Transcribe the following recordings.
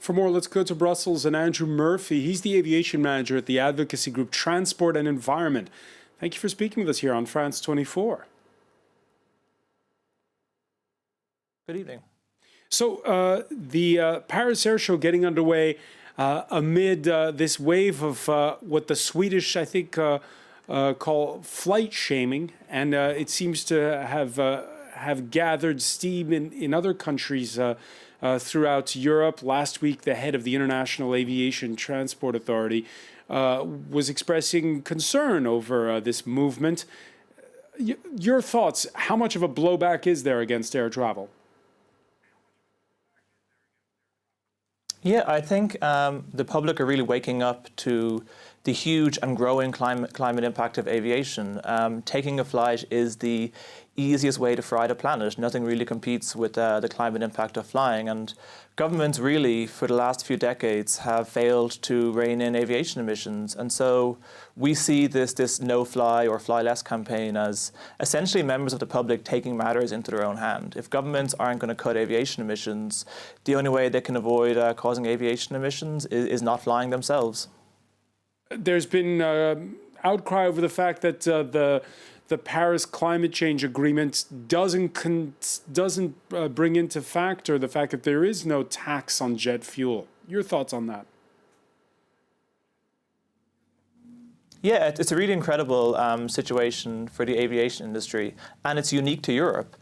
For more, let's go to Brussels and Andrew Murphy. He's the aviation manager at the advocacy group Transport and Environment. Thank you for speaking with us here on France 24. Good evening. So the Paris Air Show getting underway amid this wave of what the Swedish, I think, call flight shaming, and it seems to have gathered steam in other countries throughout Europe. Last week, the head of the International Aviation Transport Authority was expressing concern over this movement. Your thoughts, how much of a blowback is there against air travel? Yeah, I think the public are really waking up to the huge and growing climate impact of aviation. Taking a flight is the easiest way to fry the planet. Nothing really competes with the climate impact of flying. And governments really, for the last few decades, have failed to rein in aviation emissions. And so we see this no-fly or fly less campaign as essentially members of the public taking matters into their own hand. If governments aren't going to cut aviation emissions, the only way they can avoid causing aviation emissions is not flying themselves. There's been outcry over the fact that the Paris Climate Change Agreement doesn't bring into factor the fact that there is no tax on jet fuel. Your thoughts on that? Yeah, it's a really incredible situation for the aviation industry, and it's unique to Europe.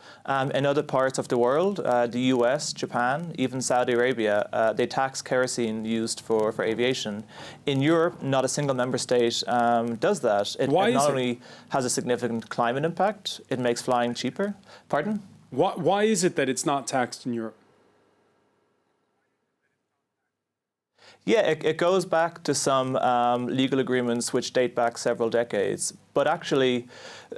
In other parts of the world, the US, Japan, even Saudi Arabia, they tax kerosene used for aviation. In Europe, not a single member state does that. It not only has a significant climate impact, it makes flying cheaper. Pardon? Why is it that it's not taxed in Europe? Yeah, it goes back to some legal agreements which date back several decades. But actually,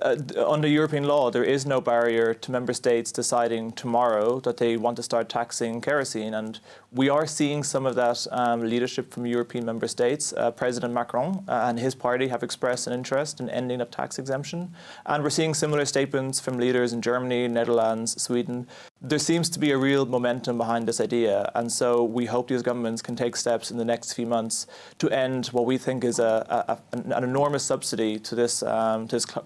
under European law, there is no barrier to member states deciding tomorrow that they want to start taxing kerosene. And we are seeing some of that leadership from European member states. President Macron and his party have expressed an interest in ending that tax exemption. And we're seeing similar statements from leaders in Germany, Netherlands, Sweden. There seems to be a real momentum behind this idea. And so we hope these governments can take steps in the next few months to end what we think is an enormous subsidy to this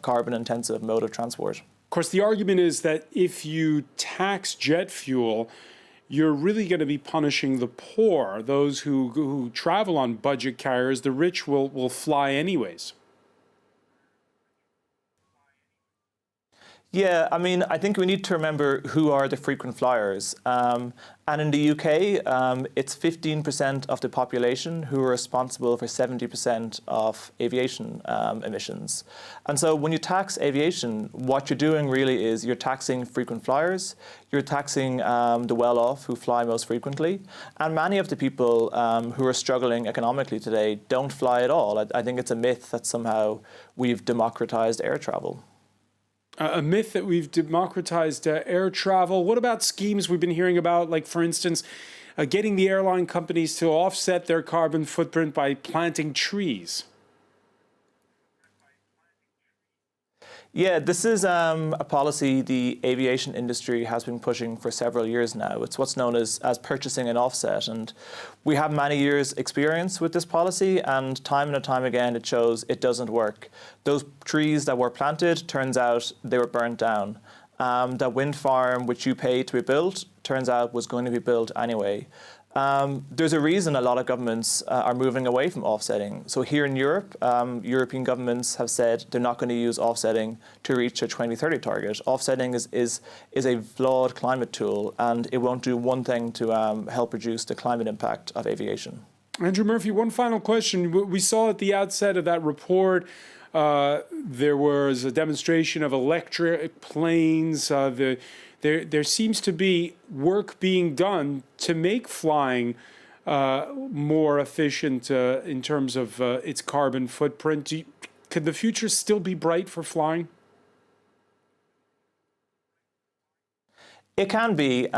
carbon-intensive mode of transport. Of course, the argument is that if you tax jet fuel, you're really going to be punishing the poor, those who travel on budget carriers. The rich will fly anyways. Yeah, I mean, I think we need to remember who are the frequent flyers. And in the UK, it's 15% of the population who are responsible for 70% of aviation emissions. And so when you tax aviation, what you're doing really is you're taxing frequent flyers, you're taxing the well-off who fly most frequently, and many of the people who are struggling economically today don't fly at all. I think it's a myth that somehow we've democratized air travel. A myth that we've democratized air travel. What about schemes we've been hearing about, like, for instance, getting the airline companies to offset their carbon footprint by planting trees? Yeah, this is a policy the aviation industry has been pushing for several years now. It's what's known as purchasing an offset. And we have many years' experience with this policy, and time again, it shows it doesn't work. Those trees that were planted, turns out they were burnt down. That wind farm which you paid to be built, turns out was going to be built anyway. There's a reason a lot of governments are moving away from offsetting. So here in Europe, European governments have said they're not going to use offsetting to reach a 2030 target. Offsetting is a flawed climate tool, and it won't do one thing to help reduce the climate impact of aviation. Andrew Murphy, one final question. We saw at the outset of that report there was a demonstration of electric planes. There seems to be work being done to make flying more efficient in terms of its carbon footprint. Could the future still be bright for flying? It can be.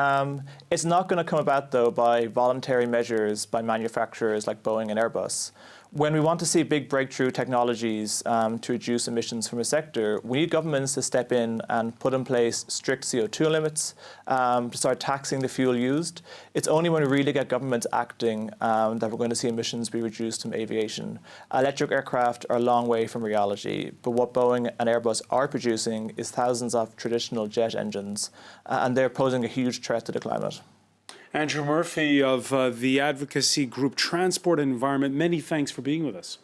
It's not going to come about, though, by voluntary measures by manufacturers like Boeing and Airbus. When we want to see big breakthrough technologies to reduce emissions from a sector, we need governments to step in and put in place strict CO2 limits, to start taxing the fuel used. It's only when we really get governments acting that we're going to see emissions be reduced from aviation. Electric aircraft are a long way from reality, but what Boeing and Airbus are producing is thousands of traditional jet engines, and they're posing a huge threat to the climate. Andrew Murphy of the advocacy group Transport Environment, many thanks for being with us.